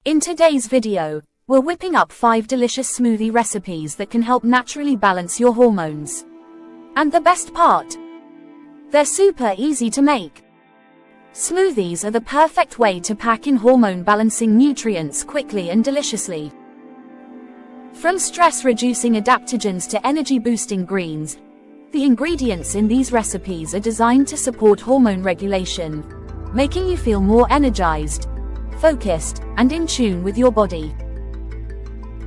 In today's video, we're whipping up 5 delicious smoothie recipes that can help naturally balance your hormones. And the best part? They're super easy to make. Smoothies are the perfect way to pack in hormone-balancing nutrients quickly and deliciously. From stress-reducing adaptogens to energy-boosting greens, the ingredients in these recipes are designed to support hormone regulation, making you feel more energized, focused, and in tune with your body.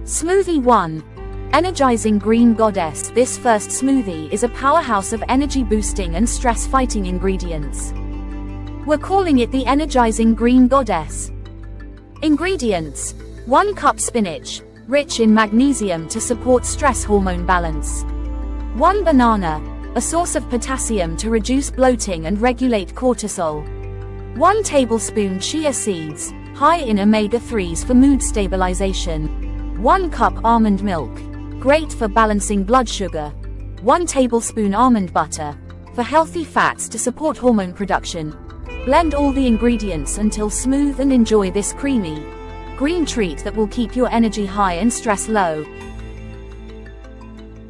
Smoothie 1. Energizing Green Goddess. This first smoothie is a powerhouse of energy-boosting and stress-fighting ingredients. We're calling it the Energizing Green Goddess. Ingredients: 1 cup spinach, rich in magnesium to support stress hormone balance. 1 banana, a source of potassium to reduce bloating and regulate cortisol. 1 tablespoon chia seeds, high in omega-3s for mood stabilization. 1 cup almond milk, great for balancing blood sugar. 1 tablespoon almond butter, for healthy fats to support hormone production. Blend all the ingredients until smooth and enjoy this creamy, green treat that will keep your energy high and stress low.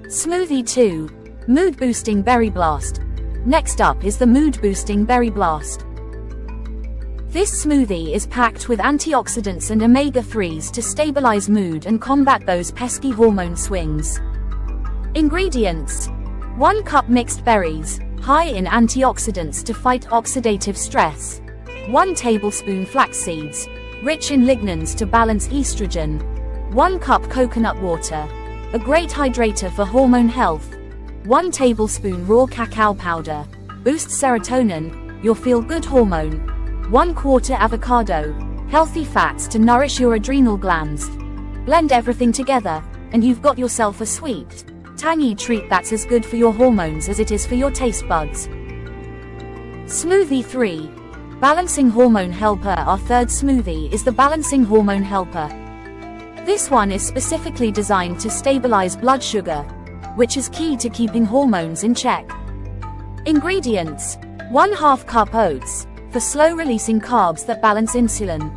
Smoothie 2. Mood Boosting Berry Blast. Next up is the Mood Boosting Berry Blast. This smoothie is packed with antioxidants and omega-3s to stabilize mood and combat those pesky hormone swings. Ingredients: 1 cup mixed berries, high in antioxidants to fight oxidative stress. 1 tablespoon flax seeds, rich in lignans to balance estrogen. 1 cup coconut water, a great hydrator for hormone health. 1 tablespoon raw cacao powder, boosts serotonin, your feel-good hormone. 1/4 avocado, healthy fats to nourish your adrenal glands. Blend everything together, and you've got yourself a sweet, tangy treat that's as good for your hormones as it is for your taste buds. Smoothie 3. Balancing Hormone Helper. Our third smoothie is the Balancing Hormone Helper. This one is specifically designed to stabilize blood sugar, which is key to keeping hormones in check. Ingredients: 1/2 cup oats, for slow-releasing carbs that balance insulin.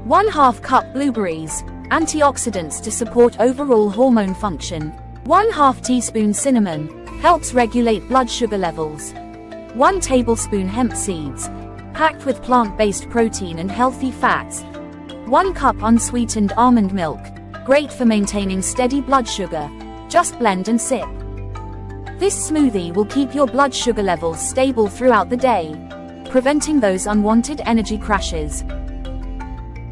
1/2 cup blueberries, antioxidants to support overall hormone function. 1/2 teaspoon cinnamon, helps regulate blood sugar levels. 1 tablespoon hemp seeds, packed with plant-based protein and healthy fats. 1 cup unsweetened almond milk, great for maintaining steady blood sugar. Just blend and sip. This smoothie will keep your blood sugar levels stable throughout the day, preventing those unwanted energy crashes.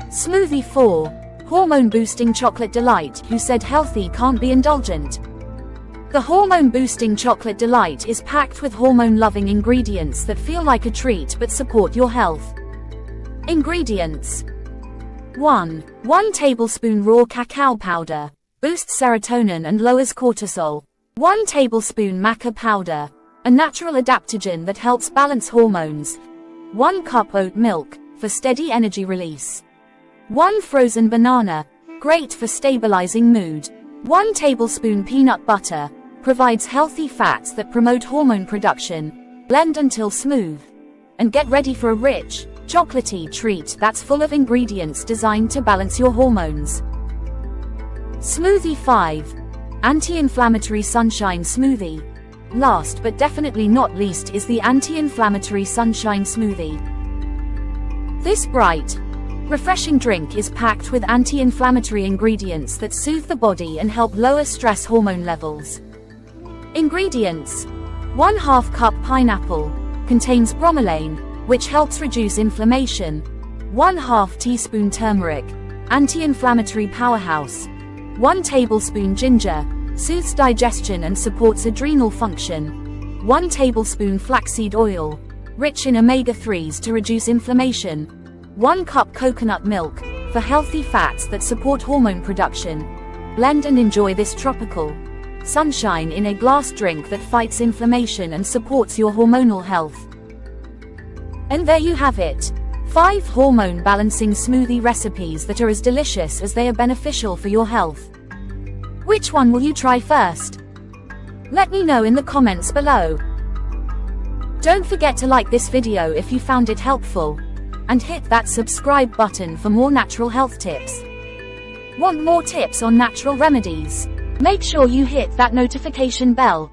Smoothie 4. Hormone-Boosting Chocolate Delight. Who said healthy can't be indulgent? The Hormone-Boosting Chocolate Delight is packed with hormone-loving ingredients that feel like a treat but support your health. Ingredients: 1 tablespoon raw cacao powder, boosts serotonin and lowers cortisol. 1 tablespoon maca powder, a natural adaptogen that helps balance hormones. 1 cup oat milk, for steady energy release. 1 frozen banana, great for stabilizing mood. 1 tablespoon peanut butter, provides healthy fats that promote hormone production. Blend until smooth, and get ready for a rich, chocolatey treat that's full of ingredients designed to balance your hormones. Smoothie 5. Anti-Inflammatory Sunshine Smoothie. Last but definitely not least is the Anti-Inflammatory Sunshine Smoothie. This bright, refreshing drink is packed with anti-inflammatory ingredients that soothe the body and help lower stress hormone levels. Ingredients: 1/2 cup pineapple, contains bromelain, which helps reduce inflammation. 1/2 teaspoon turmeric, anti-inflammatory powerhouse. 1 tablespoon ginger, soothes digestion and supports adrenal function. 1 tablespoon flaxseed oil, rich in omega-3s to reduce inflammation. 1 cup coconut milk, for healthy fats that support hormone production. Blend and enjoy this tropical sunshine in a glass drink that fights inflammation and supports your hormonal health. And there you have it. 5 hormone-balancing smoothie recipes that are as delicious as they are beneficial for your health. Which one will you try first? Let me know in the comments below. Don't forget to like this video if you found it helpful. and hit that subscribe button for more natural health tips. Want more tips on natural remedies? Make sure you hit that notification bell